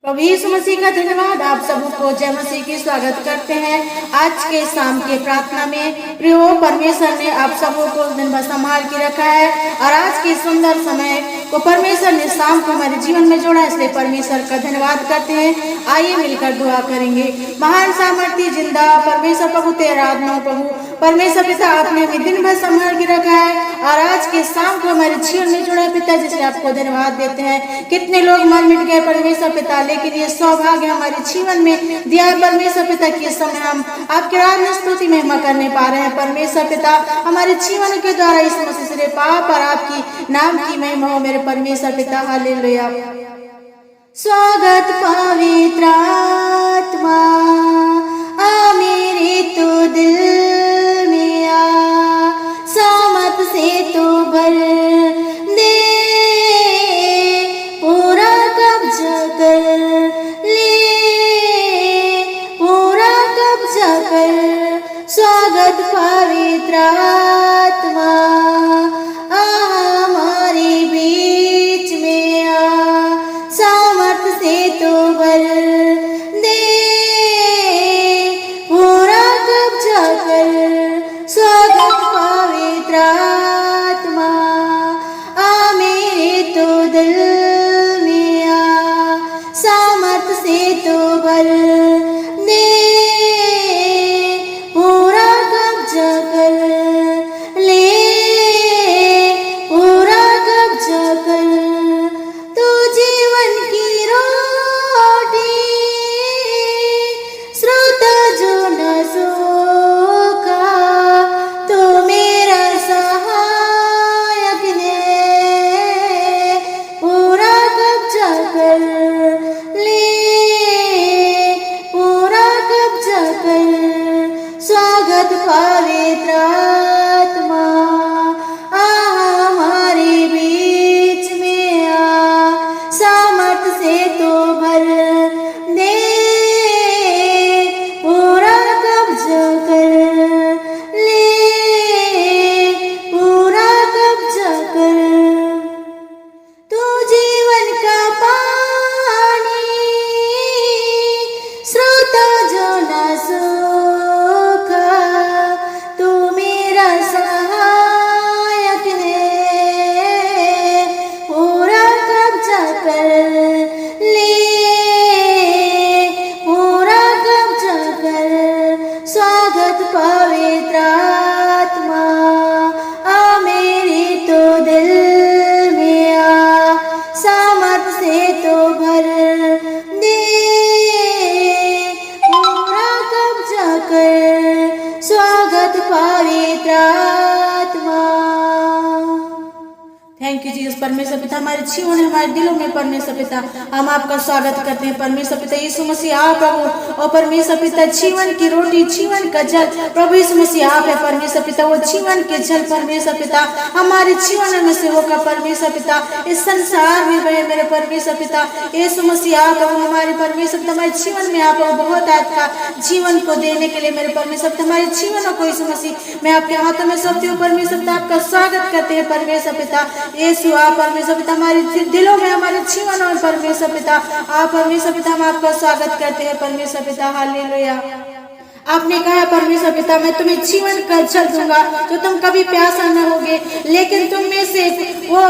प्रभु यीशु मसीह का धन्यवाद। आप सबको जय मसीह की स्वागत करते हैं आज के शाम के प्रार्थना में। प्रियो, परमेश्वर ने आप सबों को दिन भर संभाल के रखा है और आज के सुंदर समय को परमेश्वर ने शाम को हमारे जीवन में जोड़ा, इसलिए परमेश्वर का धन्यवाद करते हैं। आइए मिलकर दुआ करेंगे। महान सामर्थ्य जिंदा परमेश्वर प्रभु तेरा आराधना प्रभु परमेश्वर पिता, आपने हमें दिन भर संभाल के रखा है और आज के शाम को हमारे जीवन में जोड़ा पिता, जिसलिए आपको धन्यवाद देते हैं। कितने लोग मर मिट गए परमेश्वर पिता, लेकिन ये सौभाग्य हमारे जीवन में दिया है परमेश्वर पिता कि इस समय हम आपके आराधना स्तुति महिमा करने पा रहे हैं। परमेश्वर पिता, हमारे जीवन के द्वारा इस मसीह से पाप और आपकी नाम की महिमा हो मेरे परमेश्वर पिता। हालेलुया। स्वागत पवित्र आत्मा आ मेरे तो दिल में आ, सामत से तो भर दे, पूरा कब्जा कर ले, पूरा कब्जा कर। स्वागत पवित्र आत्मा आ हमारे बीच में आ, सामर्थ से तो भर दे, पूरा कब्जा कर। स्वागत पवित्र आत्मा आ मेरे तो दिल में आ, सामर्थ से तो भर दे, पूरा कब्जा कर ले, पूरा कब्जा कर। तू जीवन की रोटी, स्रोत जो न सूखा, तू मेरा सहायक ने, पूरा कब्जा कर ले, पूरा कब्जा कर। स्वागत पवित्र आत्मा आ हमारे बीच में आ, सामर्थ से तो भर दे, पूरा कब्जा कर ले, पूरा कब्जा कर। तू जीवन का पानी, स्रोत जो न सूखा, तू मेरा सहायक ने, पूरा कब्जा कर ले, पूरा कब्जा कर। स्वागत पवित्र आत्मा आ मेरे तो दिल में आ, सामर्थ से तो भर दे, पूरा कब्जा कर। स्वागत पवित्र आत्मा। Thank you Jesus. परमेश्वर पिता, हमारे जीवन है, हमारे दिलों में परमेश्वर पिता हम आपका स्वागत करते हैं। परमेश्वर पिता यीशु मसीह आप प्रभु, और परमेश्वर पिता जीवन की रोटी, जीवन का जल प्रभु यीशु मसीह आप है परमेश्वर पिता। वो जीवन के जल परमेश्वर पिता हमारे जीवन में से होकर परमेश्वर पिता इस संसार में बहे मेरे परमेश्वर पिता यीशु मसीह आप प्रभु। हमारे परमेश्वर पिता हमारे जीवन में आप बहुत आपका जीवन को देने के लिए मेरे परमेश्वर पिता हमारे जीवनों को यीशु मसीह मैं आपके हाथों में सौंपती हूँ। परमेश्वर पिता आपका स्वागत करते हैं परमेश्वर पिता यीशु आप परमेश्वर पिता हमारे दिलों में, हमारे जीवनों में परमेश्वर पिता आप परमेश्वर पिता हम आपका स्वागत करते हैं परमेश्वर पिता। हालेलुया। आपने कहा परमेश्वर पिता मैं तुम्हें जीवन का जल दूंगा तो तुम कभी प्यासा न होगे, लेकिन तुम में से वो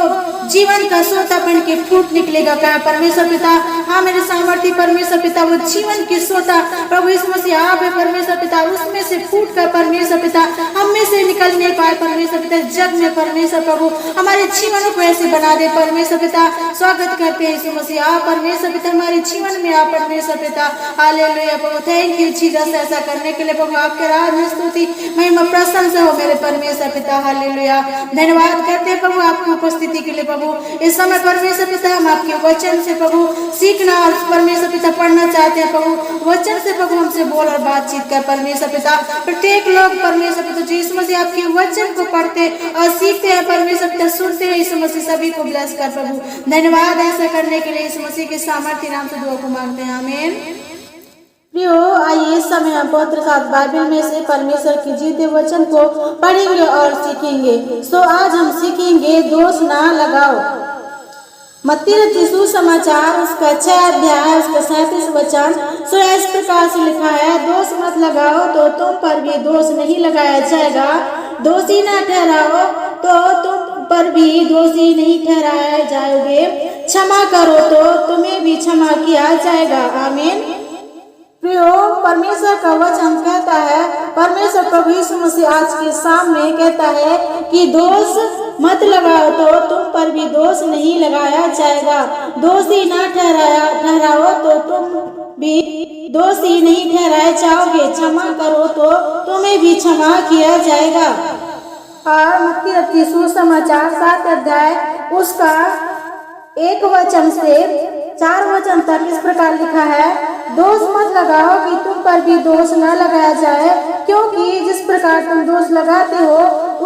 जीवन का सोता बन के फूट निकलेगा। कहा परमेश्वर पिता हाँ मेरे सामर्थ्य परमेश्वर पिता वो जीवन की सोता प्रभु यीशु मसीह आप है परमेश्वर पिता, उसमें से फूट कर परमेश्वर पिता हम में से निकल नहीं पाए परमेश्वर पिता जग में परमेश्वर प्रभु हमारे जीवनों को ऐसे बना दे परमेश्वर पिता। स्वागत करते हैं यीशु मसीह आप परमेश्वर पिता हमारे जीवन में आप परमेश्वर पिता। Hallelujah Prabhu. Thank you Jesus ऐसा करने के लिए प्रभु। आपके आराधना स्तुति महिमा प्रशंसा हो मेरे परमेश्वर पिता। हालेलुया। धन्यवाद करते हैं प्रभु आपकी उपस्थिति के लिए प्रभु। इस समय परमेश्वर पिता हम आपके वचन से प्रभु सीखना और परमेश्वर पिता पढ़ना चाहते हैं प्रभु। वचन से प्रभु हमसे बोल और बातचीत कर परमेश्वर पिता। प्रत्येक लोग परमेश्वर पिता यीशु मसीह आपके वचन को पढ़ते और सीखते हैं परमेश्वर पिता, सुनते हैं यीशु मसीह। सभी को ब्लेस कर प्रभु। धन्यवाद ऐसा करने के लिए यीशु मसीह के सामर्थ्य नाम से दुआ को मांगते हैं, आमीन। प्रियो, आइए इस समय हम पवित्र शास्त्र बाइबल में से परमेश्वर के जीते वचन को पढ़ेंगे और सीखेंगे। सो आज हम सीखेंगे दोष ना लगाओ। मत्ती रचित सुसमाचार उसका 6 अध्याय उसका 37 वचन। सो इस प्रकार से लिखा है, दोष मत लगाओ तो तुम पर भी दोष नहीं लगाया जाएगा, दोषी ना ठहराओ तो तुम पर भी दोषी नहीं ठहराए जाओगे, क्षमा करो तो तुम्हें भी क्षमा किया जाएगा। आमीन। प्रियो, परमेश्वर का वचन कहता है, परमेश्वर प्रभु यीशु मसीह आज के सामने कहता है कि दोष मत लगाओ तो तुम पर भी दोष नहीं लगाया जाएगा, दोषी ना ठहराओ तो तुम भी दोषी नहीं ठहराए जाओगे, क्षमा करो तो तुम्हें भी क्षमा किया जाएगा। और मत्ती रचित सुसमाचार 7 अध्याय उसका 1 वचन से 4 वचन तक इस प्रकार लिखा है, दोष मत लगाओ कि तुम पर भी दोष न लगाया जाए, क्योंकि जिस प्रकार तुम दोष लगाते हो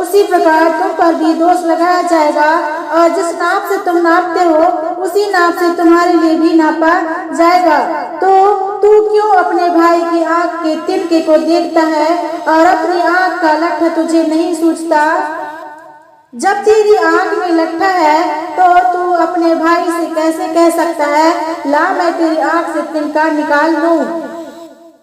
उसी प्रकार तुम पर भी दोष लगाया जाएगा, और जिस नाप से तुम नापते हो उसी नाप से तुम्हारे लिए भी नापा जाएगा। तो तू क्यों अपने भाई की आंख के तिनके को देखता है और अपनी आंख का लट्ठा तुझे नहीं सूझता? जब तेरी आंख में लट्ठा है तो तू अपने भाई से कैसे कह सकता है, ला मैं तेरी आंख से तिनका निकाल दूं?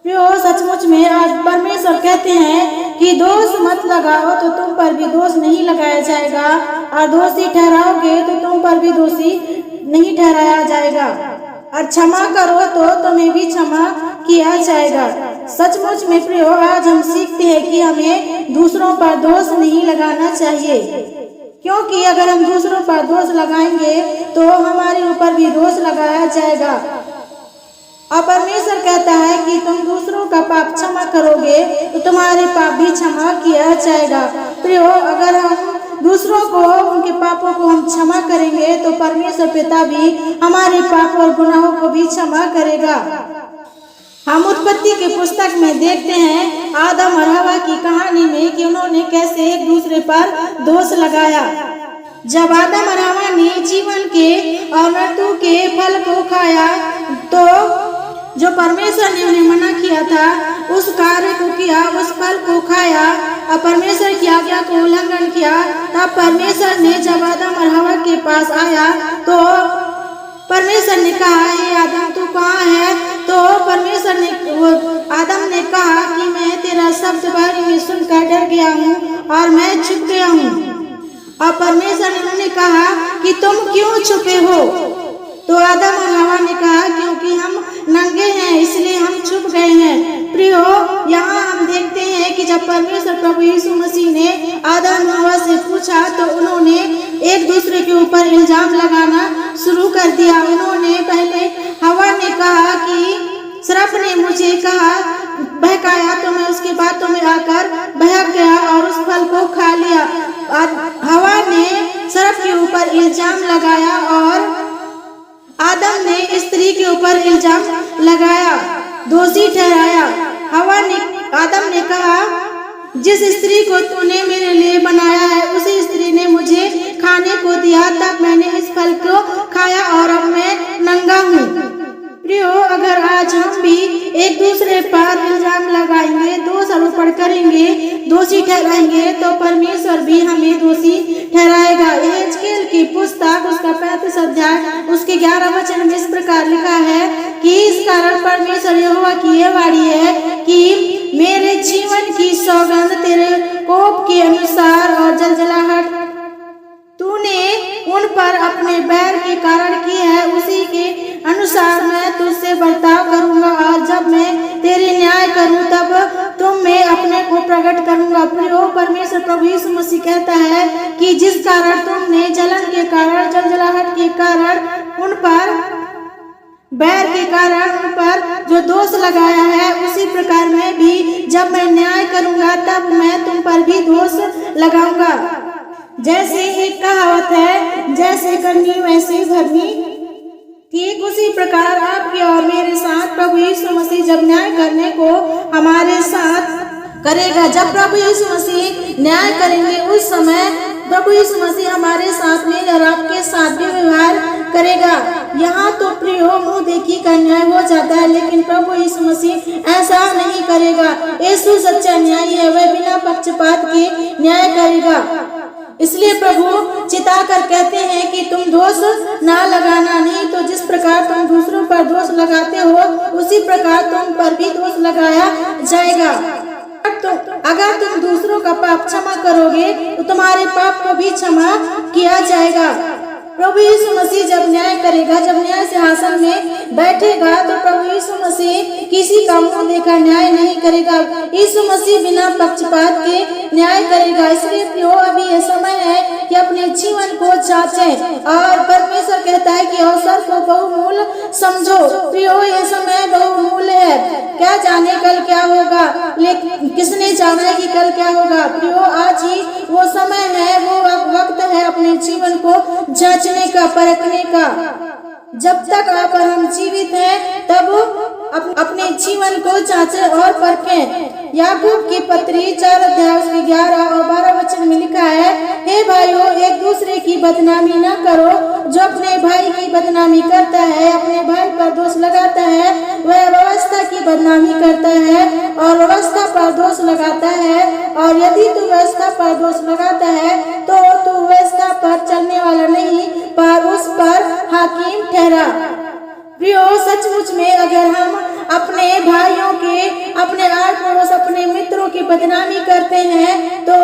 प्रियो, सचमुच में आज परमेश्वर कहते हैं कि दोष मत लगाओ तो तुम पर भी दोष नहीं लगाया जाएगा, और दोषी ठहराओगे तो तुम पर भी दोषी नहीं ठहराया जाएगा, और क्षमा करो तो तुम्हें भी क्षमा किया जाएगा। सचमुच में प्रियो, आज हम सीखते हैं कि हमें दूसरों पर दोष नहीं लगाना चाहिए, क्योंकि अगर हम दूसरों पर दोष लगाएंगे तो हमारे ऊपर भी दोष लगाया जाएगा। और परमेश्वर कहता है कि तुम दूसरों का पाप क्षमा करोगे तो तुम्हारे पाप भी क्षमा किया जाएगा। प्रियो, अगर हम दूसरों को उनके पापों को हम क्षमा करेंगे तो परमेश्वर पिता भी हमारे पाप और गुनाहों को भी क्षमा करेगा। हम उत्पत्ति के पुस्तक में देखते हैं आदम और हवा की कहानी में कि उन्होंने कैसे एक दूसरे पर दोष लगाया। जब आदम और हवा ने जीवन के और मृत्यु के फल को खाया तो जो परमेश्वर ने उन्हें मना किया था उस कार्य को किया, उस फल को खाया और परमेश्वर की आज्ञा को उल्लंघन किया। तब परमेश्वर ने जब आदम और हवा के पास आया तो परमेश्वर ने कहा, हे आदम तू कहाँ है? तो परमेश्वर ने आदम ने कहा कि मैं तेरा शब्द बारी में सुनकर डर गया हूँ और मैं छुप गया हूँ। और परमेश्वर ने उन्हें कहा कि तुम क्यों छुपे हो? तो आदम और हवा ने कहा क्योंकि हम नंगे हैं इसलिए हम छुप गए हैं। प्रियो, यहाँ हम देखते हैं कि जब परमेश्वर प्रभु यीशु मसीह ने आदम और हवा से पूछा तो उन्होंने एक दूसरे के ऊपर इल्जाम लगाना शुरू कर दिया। उन्होंने पहले हवा ने कहा कि सर्प ने मुझे कहा बहकाया तो मैं उसकी बातों में आकर बहक गया और उस फल को खा लिया। हवा ने सर्प के ऊपर इल्जाम लगाया और आदम ने स्त्री के ऊपर इल्जाम लगाया, दोषी ठहराया। आदम ने कहा जिस स्त्री को तूने मेरे लिए बनाया है उसी स्त्री ने मुझे खाने को दिया, तब मैंने इस फल को खाया और अब मैं नंगा हूँ। प्रियो, अगर आज हम भी एक दूसरे पर इल्जाम लगाएंगे, दोष आरोपण करेंगे, दोषी ठहराएंगे तो परमेश्वर भी हमें दोषी ठहराएगा। यहेजकेल की पुस्तक उसका 35 अध्याय उसके 11 वचन में इस प्रकार लिखा है कि इस कारण परमेश्वर यहोवा की यह वाणी है कि मेरे जीवन की सौगंध तेरे कोप के अनुसार और जलजलाहट तूने उन पर अपने बैर के कारण की है उसी के अनुसार मैं तुझसे बर्ताव करूंगा, और जब मैं तेरे न्याय करूं तब तुम में अपने को प्रकट करूंगा। प्रियो, परमेश्वर प्रभु यीशु मसीह कहता है कि जिस कारण तुमने जलन के कारण, जलजलाहट के कारण, उन पर बैर के कारण उन पर जो दोष लगाया है उसी प्रकार मैं भी जब मैं न्याय करूंगा तब मैं तुम पर भी दोष लगाऊंगा। जैसे एक कहावत है, जैसे करनी वैसे भरनी, ठीक उसी प्रकार आपके और मेरे साथ प्रभु यीशु मसीह जब न्याय करने को हमारे साथ करेगा। जब प्रभु यीशु मसीह न्याय करेंगे उस समय प्रभु यीशु मसीह हमारे साथ में और आपके साथ भी व्यवहार करेगा। यहाँ तो प्रियो मुंह देखी का न्याय हो जाता है, लेकिन प्रभु यीशु मसीह ऐसा नहीं करेगा। यीशु सच्चा न्यायी है, वह बिना पक्षपात के न्याय करेगा। इसलिए प्रभु चिता कर कहते हैं कि तुम दोष ना लगाना, नहीं तो जिस प्रकार तुम दूसरों पर दोष लगाते हो उसी प्रकार तुम पर भी दोष लगाया जाएगा। अगर तुम दूसरों का पाप क्षमा करोगे तो तुम्हारे पाप को भी क्षमा किया जाएगा। प्रभु यीशु मसीह जब न्याय करेगा, जब न्याय सिंहासन में बैठेगा, तो प्रभु यीशु मसीह किसी का मुंह देखा न्याय नहीं करेगा। यीशु मसीह बिना पक्षपात के न्याय करेगा। इसलिए प्रियो, अभी यह समय है कि अपने जीवन को जांचें और परमेश्वर कहता है कि अवसर को बहुमूल्य समझो। प्रियो, ये समय बहुमूल्य है। क्या जाने कल क्या होगा, लेकिन किसने जाना है कि कल क्या होगा। प्रियो, आज ही वो समय है, वो वक्त है अपने जीवन को जांचने का, परखने का। जब तक आप और हम जीवित हैं तब अपने जीवन को जांचें और परखें। याकूब की पत्री 4 अध्याय उसके 11 और 12 वचन में लिखा है, हे भाइयों, एक दूसरे की बदनामी न करो। जो अपने भाई की बदनामी करता है, अपने भाई पर दोष लगाता है, वह व्यवस्था की बदनामी करता है और व्यवस्था पर दोष लगाता है। और यदि तू व्यवस्था पर दोष लगाता है तो तू व्यवस्था पर चलने वाला नहीं, पर उस पर हाकिम ठहरा। प्रियो, सचमुच में अगर हम अपने भाइयों के, अपने आस पड़ोस, अपने मित्रों की बदनामी करते हैं तो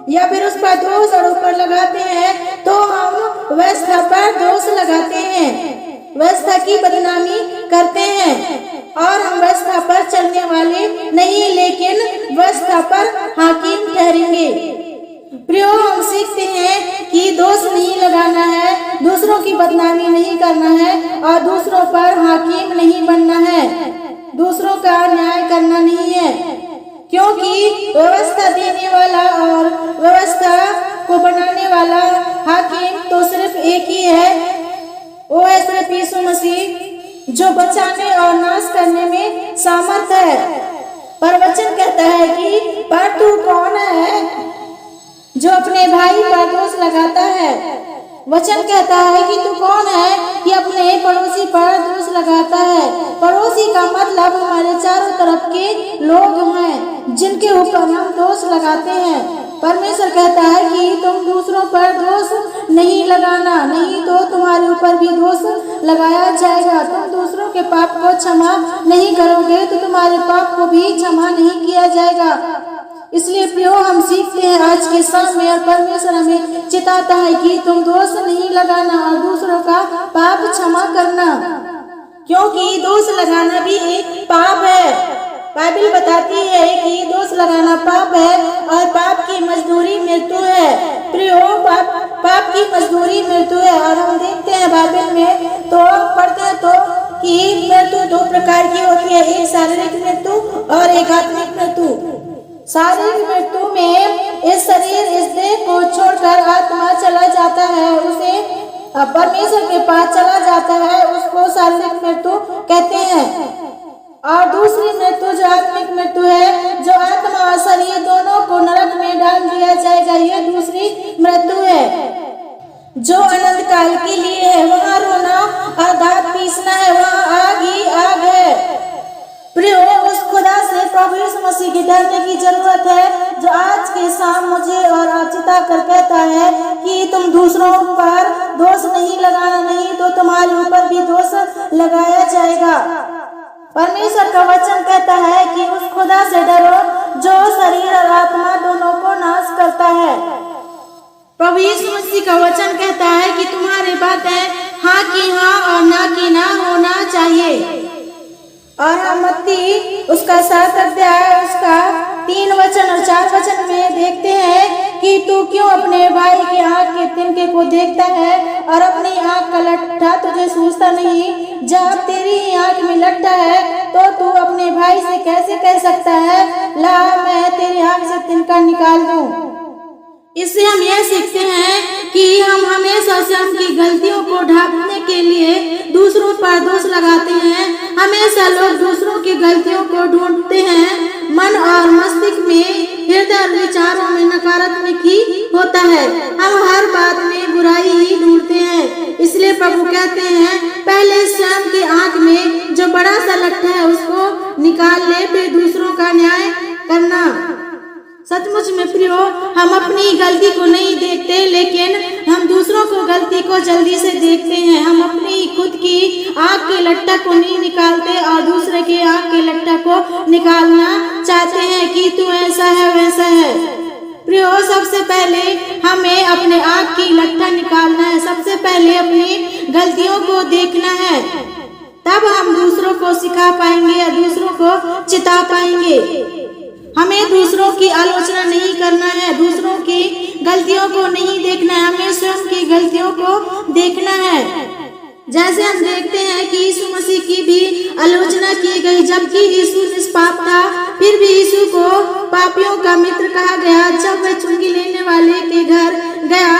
या फिर उस पर दोष और ऊपर लगाते हैं, तो हम व्यवस्था पर दोष लगाते हैं, व्यवस्था की बदनामी करते हैं और हम व्यवस्था पर चलने वाले नहीं, लेकिन व्यवस्था पर हाकिम ठहरेंगे। प्रियो, हम सीखते हैं कि दोष नहीं लगाना है, दूसरों की बदनामी नहीं करना है और दूसरों पर हाकिम नहीं बनना है, दूसरों का न्याय करना नहीं है। क्योंकि व्यवस्था देने वाला और व्यवस्था को बनाने वाला हाकिम तो सिर्फ एक ही है, वो है सिर्फ यीशु मसीह, जो बचाने और नाश करने में सामर्थ है। पर वचन कहता है कि पर तू कौन है जो अपने भाई पर दोष लगाता है। वचन कहता है कि तू कौन है कि अपने पड़ोसी पर दोष लगाता है। पड़ोसी का मतलब हमारे चारों तरफ के लोग हैं जिनके ऊपर हम दोष लगाते हैं। परमेश्वर कहता है कि तुम दूसरों पर दोष नहीं लगाना, नहीं तो तुम्हारे ऊपर भी दोष लगाया जाएगा। तुम दूसरों के पाप को क्षमा नहीं करोगे तो तुम्हारे पाप को भी क्षमा नहीं किया जाएगा। इसलिए प्रियो, हम सीखते हैं आज के समय और परमेश्वर हमें चिताता है कि तुम दोष नहीं लगाना और दूसरों का पाप क्षमा करना, क्योंकि दोष लगाना भी एक पाप है। बाइबल बताती है कि दोष लगाना पाप है और पाप की मजदूरी मृत्यु है। प्रियो, पाप की मजदूरी मृत्यु है। और हम देखते हैं बाइबल में तो पढ़ते हैं तो कि मृत्यु 2 प्रकार की होती है, एक शारीरिक मृत्यु और एक आत्मिक मृत्यु। शारीरिक मृत्यु में इस शरीर, इस देह को छोड़कर आत्मा चला जाता है, उसे परमेश्वर के पास चला जाता है, उसको शारीरिक मृत्यु कहते हैं। और दूसरी मृत्यु जो आत्मिक मृत्यु है, जो आत्मा और शरीर दोनों को नरक में डाल दिया जाएगा, यह दूसरी मृत्यु है जो अनंत काल के लिए है। वहाँ रोना और दांत पीसना है, वहाँ आग ही आग है। प्रियो, उस खुदा से प्रभु यीशु मसीह की डरने की जरूरत है, जो आज के शाम मुझे और आप चिता कर कहता है कि तुम दूसरों पर दोष नहीं लगाना, नहीं तो तुम्हारे ऊपर भी दोष लगाया जाएगा। परमेश्वर का वचन कहता है कि उस खुदा से डरो जो शरीर और आत्मा दोनों को नाश करता है। प्रभु यीशु मसीह का वचन कहता है कि तुम्हारी बातें हाँ की हाँ और ना की ना होना चाहिए। और हम मत्ती उसका 7 अध्याय उसका 3 वचन और 4 वचन में देखते हैं कि तू क्यों अपने भाई की आंख के तिनके को देखता है और अपनी आंख का लट्ठा तुझे सूझता नहीं। जब तेरी ही आंख में लट्ठा है तो तू अपने भाई से कैसे कह सकता है, ला मैं तेरी आंख से तिनका निकाल दूं। इससे हम यह सीखते हैं कि हम हमेशा स्वयं की गलतियों को ढांपने के लिए दूसरों पर दोष लगाते हैं। हमेशा लोग दूसरों की गलतियों को ढूंढते हैं। मन और मस्तिष्क में, हृदय और विचारों में नकारात्मक ही होता है। हम हर बात में बुराई ही ढूंढते हैं। इसलिए प्रभु कहते हैं, पहले स्वयं की आंख में जो बड़ा सा लट्ठा है उसको निकाल ले, फिर दूसरों का न्याय करना। सचमुच में प्रियो, हम अपनी गलती को नहीं देखते, लेकिन हम दूसरों को गलती को जल्दी से देखते हैं। हम अपनी खुद की आँख के लट्टा को नहीं निकालते और दूसरे के आँख के लट्टा को निकालना चाहते हैं कि तू ऐसा है वैसा है। प्रियो, सबसे पहले हमें अपने आँख की लट्ठा निकालना है। सबसे पहले अपनी गलतियों को देखना है, तब हम दूसरों को सिखा पाएंगे या दूसरों को चिता पाएंगे। हमें दूसरों की आलोचना नहीं करना है, दूसरों की गलतियों को नहीं देखना है, हमें स्वयं की गलतियों को देखना है। जैसे हम देखते हैं कि यीशु मसीह की भी आलोचना की गई, जबकि यीशु निष्पाप था, फिर भी यीशु को पापियों का मित्र कहा गया। जब वह चुंगी लेने वाले के घर गया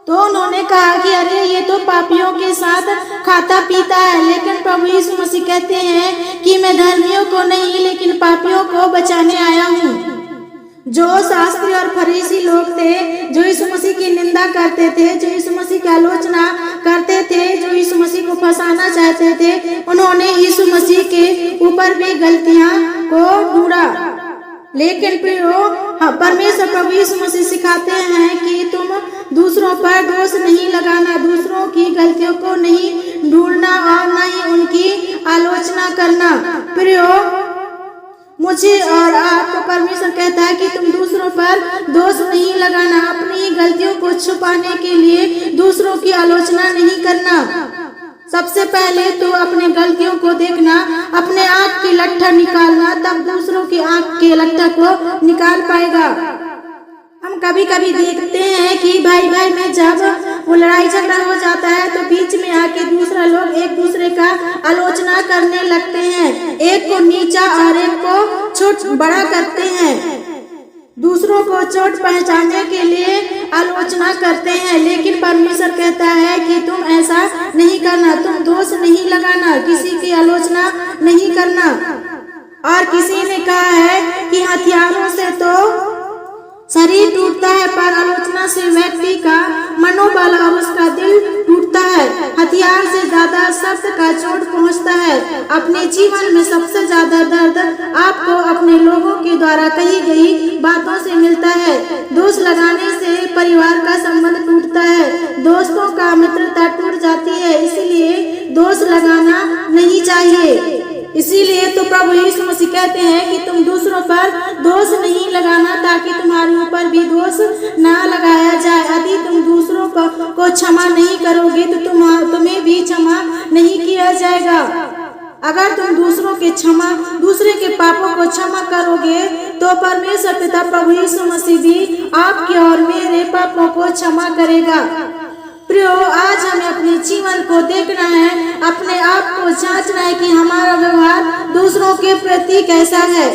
तो उन्होंने कहा कि अरे ये तो पापियों के साथ खाता पीता है। लेकिन प्रभु यीशु मसीह कहते हैं कि मैं धर्मियों को नहीं लेकिन पापियों को बचाने आया हूँ। जो शास्त्री और फरीसी लोग थे, जो यीशु मसीह की निंदा करते थे, जो यीशु मसीह की आलोचना करते थे, जो यीशु मसीह को फंसाना चाहते थे, उन्होंने यीशु मसीह के ऊपर भी गलतियां को ढूंढा। लेकिन प्रियो, परमेश्वर प्रभु यीशु मसीह सिखाते हैं कि तुम दूसरों पर दोष नहीं लगाना, दूसरों की गलतियों को नहीं ढूंढना और न ही उनकी आलोचना करना। प्रियो, मुझे और आपको परमेश्वर कहता है कि तुम दूसरों पर दोष नहीं लगाना, अपनी गलतियों को छुपाने के लिए दूसरों की आलोचना नहीं करना। सबसे पहले तो अपने गलतियों को देखना, अपने आँख की लट्ठा निकालना, तब दूसरों की आँख के लट्ठा को निकाल पाएगा। हम कभी कभी देखते हैं कि भाई भाई में जब वो लड़ाई झगड़ा हो जाता है तो बीच में आके दूसरा लोग एक दूसरे का आलोचना करने लगते हैं, एक को नीचा और एक को छोट बड़ा करते हैं, दूसरों को चोट पहुंचाने के लिए आलोचना करते हैं। लेकिन परमेश्वर कहता है कि तुम ऐसा नहीं करना, तुम दोष नहीं लगाना, किसी की आलोचना नहीं करना। और किसी ने कहा है कि हथियारों से तो शरीर टूटता है, पर आलोचना से व्यक्ति का मनोबल और उसका दिल टूटता है। हथियार से ज्यादा शब्द का चोट पहुंचता है। अपने जीवन में सबसे ज्यादा दर्द आपको अपने लोगों के द्वारा कही गई बातों से मिलता है। दोष लगाने से परिवार का संबंध टूटता है, दोस्तों का मित्रता टूट जाती है, इसलिए दोष लगाना नहीं चाहिए। इसीलिए तो प्रभु यीशु मसीह कहते हैं कि तुम दूसरों पर दोष नहीं लगाना, ताकि तुम्हारे ऊपर भी दोष ना लगाया जाए। यदि तुम दूसरों को क्षमा नहीं करोगे तो तुम्हें भी क्षमा नहीं किया जाएगा। अगर तुम दूसरे के पापों को क्षमा करोगे तो परमेश्वर पिता प्रभु यीशु मसीह भी आपके और मेरे पापों को क्षमा करेगा। प्रियो, आज हमें अपने जीवन को देखना है, अपने आप को जांचना है कि हमारा व्यवहार दूसरों के प्रति कैसा है।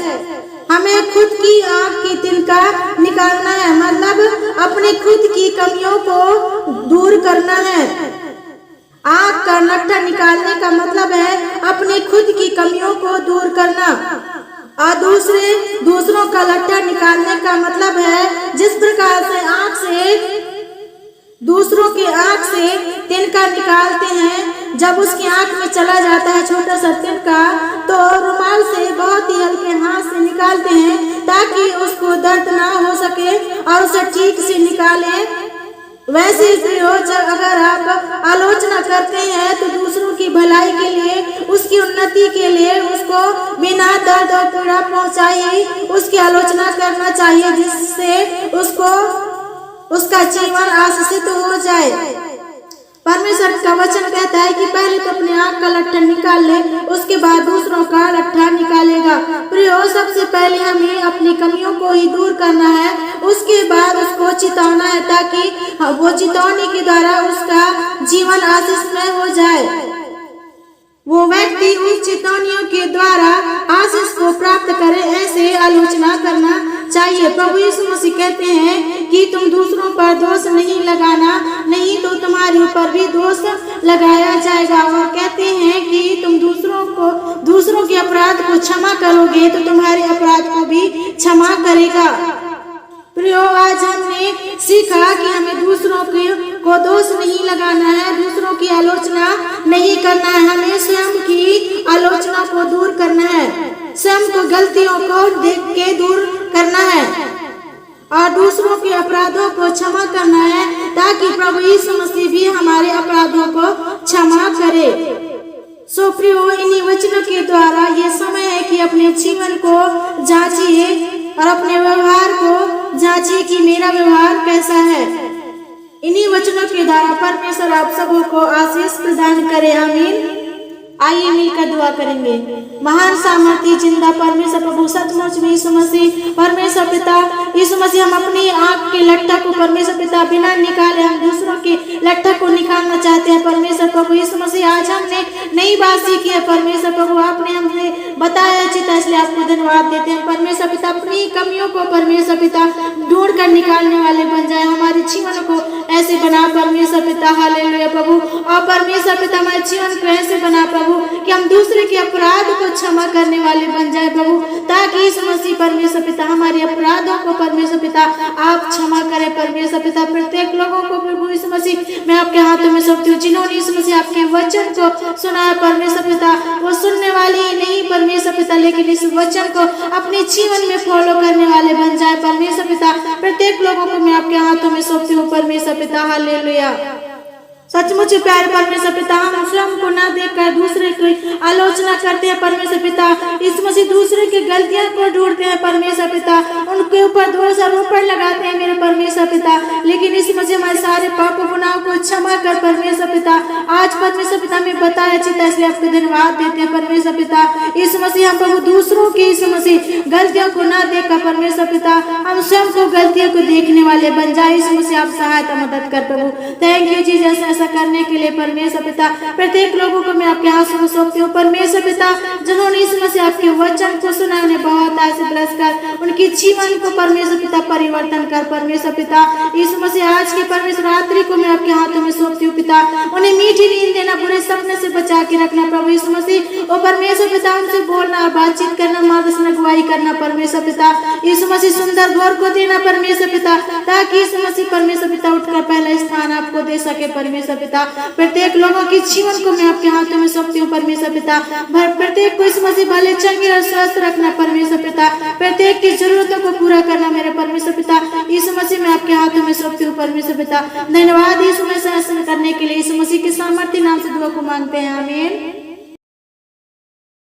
हमें खुद की आँख की तिनका निकालना है, मतलब अपने खुद की कमियों को दूर करना है। आँख का लट्ठा निकालने का मतलब है अपने खुद की कमियों को दूर करना, और दूसरों का लट्ठा निकालने का मतलब है जिस प्रकार से आँख से दूसरों की आँख से तिनका निकालते हैं, जब उसकी आँख में चला जाता है छोटा सा तिनका, तो रुमाल से बहुत ही हल्के हाथ से निकालते हैं ताकि उसको दर्द ना हो सके और उसे ठीक से निकालें। वैसे ही अगर आप आलोचना करते हैं तो दूसरों की भलाई के लिए, उसकी उन्नति के लिए उसको बिना दर्द और पीड़ा पहुंचाए उसकी आलोचना करना चाहिए, जिससे उसका जीवन आशीषित हो जाए। परमेश्वर का वचन कहता है कि पहले तो अपने आँख का लट्ठा निकाल ले, उसके बाद दूसरों का लट्ठा निकालेगा। प्रियो, सबसे पहले हमें अपनी कमियों को ही दूर करना है, उसके बाद उसको चिताना है, ताकि वो चितौनी के द्वारा उसका जीवन आशीषमय हो जाए। वो व्यक्ति उस चेतावनियों के द्वारा आशीष को प्राप्त करे, ऐसे आलोचना करना चाहिए। प्रभु यीशु मसीह कहते हैं कि तुम दूसरों पर दोष नहीं लगाना, नहीं तो तुम्हारे ऊपर भी दोष लगाया जाएगा। और कहते हैं कि तुम दूसरों के अपराध को क्षमा करोगे तो तुम्हारे अपराध को भी क्षमा करेगा। प्रियो, आज हमने सीखा कि हमें दूसरों को दोष नहीं लगाना है, दूसरों की आलोचना नहीं करना है, हमें स्वयं की आलोचना को दूर करना है। स्वयं को गलतियों को देख के दूर करना है और दूसरों के अपराधों को क्षमा करना है, ताकि प्रभु यीशु मसीह भी हमारे अपराधों को क्षमा करे। सो प्रियो, इन्हीं वचनों के द्वारा ये समय है कि अपने जीवन को जांचिए और अपने व्यवहार को जांचिए कि मेरा व्यवहार कैसा है। इन्हीं वचनों के द्वारा परमेश्वर आप सबों को आशीष प्रदान करे। आमीन। आइए मिलकर दुआ करेंगे। महान सामर्थी जिंदा परमेश्वर प्रभु, सचमुच में यीशु मसीह परमेश्वर पिता, यीशु मसीह, हम अपनी आंख के लट्ठा को परमेश्वर पिता बिना निकाले हम दूसरों के लट्ठा को निकालना चाहते हैं परमेश्वर प्रभु। यीशु मसीह, आज हमने नई बात सीखी है परमेश्वर प्रभु, आपने हमसे बताया चिता, इसलिए आपको धन्यवाद देते हैं परमेश्वर पिता। अपनी कमियों को परमेश्वर पिता ढूंढ कर निकालने वाले बन जाए, हमारे जीवन को ऐसे बना परमेश्वर पिता। हालेलुया प्रभु। और परमेश्वर पिता हमारे जीवन को ऐसे बना प्रभु कि हम दूसरे के अपराध को क्षमा करने वाले बन जाए प्रभु, ताकि यीशु मसीह परमेश्वर पिता हमारे अपराधों को परमेश्वर पिता आप क्षमा करें परमेश्वर पिता। प्रत्येक लोगों को प्रभु यीशु मसीह मैं आपके हाथों में सौंपती हूँ, जिन्होंने यीशु मसीह आपके वचन को सुना है परमेश्वर पिता, वो सुनने वाले ही नहीं परमेश्वर पिता, लेकिन इस वचन को अपने जीवन में फॉलो करने वाले बन जाए परमेश्वर पिता। प्रत्येक लोगों को मैं आपके हाथों में सौंपती हूँ परमेश्वर पिता। हालेलुया। सचमुच प्यारे परमेश्वर पिता, हम स्वयं को न देखकर दूसरे की आलोचना करते हैं परमेश्वर पिता। यीशु मसीह दूसरे की गलतियों को ढूंढते हैं परमेश्वर पिता, उनके ऊपर दोषारोपण लगाते हैं मेरे परमेश्वर पिता, लेकिन यीशु मसीह हमारे सारे पाप गुनाहों को क्षमा कर परमेश्वर पिता। आज परमेश्वर पिता में बताया चिता, इसलिए आपको धन्यवाद देते हैं परमेश्वर पिता। यीशु मसीह, हम प्रभु दूसरों की यीशु मसीह गलतियों को न देखकर परमेश्वर पिता हम स्वयं को गलतियों को देखने वाले बन जाए। यीशु मसीह आप सहायता मदद कर प्रभु। थैंक यू जीसस करने के लिए परमेश्वर पिता। प्रत्येक लोगों को मैं आपके हाथ में सौंपती हूँ परमेश्वर पिता, जिन्होंने यीशु मसीह आपके वचन को सुना, उन्हें बहुत आशीष ब्लेस कर, उनके जीवन को परमेश्वर पिता परिवर्तन कर परमेश्वर पिता। यीशु मसीह आज के परमेश्वर रात्रि को मैं आपके हाथों में सौंपती हूँ पिता, उन्हें मीठी नींद देना, बुरे सपने से बचा के रखना प्रभु यीशु मसीह। और परमेश्वर पिता उनसे बोलना और बातचीत करना, मार्गदर्शन अगुवाई करना परमेश्वर पिता। यीशु मसीह सुंदर घर को देना परमेश्वर पिता, ताकि यीशु मसीह परमेश्वर पिता उठकर पहला स्थान आपको दे सके परमेश्वर पिता। प्रत्येक लोगों के जीवन को मैं आपके हाथों में सौंपती हूँ परमेश्वर पिता। प्रत्येक को इस मसीह भले चंगे और स्वस्थ रखना परमेश्वर पिता, प्रत्येक की जरूरतों को पूरा करना मेरे परमेश्वर पिता। यीशु मसीह मैं आपके हाथों में सौंपती हूँ परमेश्वर पिता। धन्यवाद यीशु मसीह करने के लिए, यीशु मसीह के सामर्थ्य नाम से दुआ को मांगते हैं। आमीन।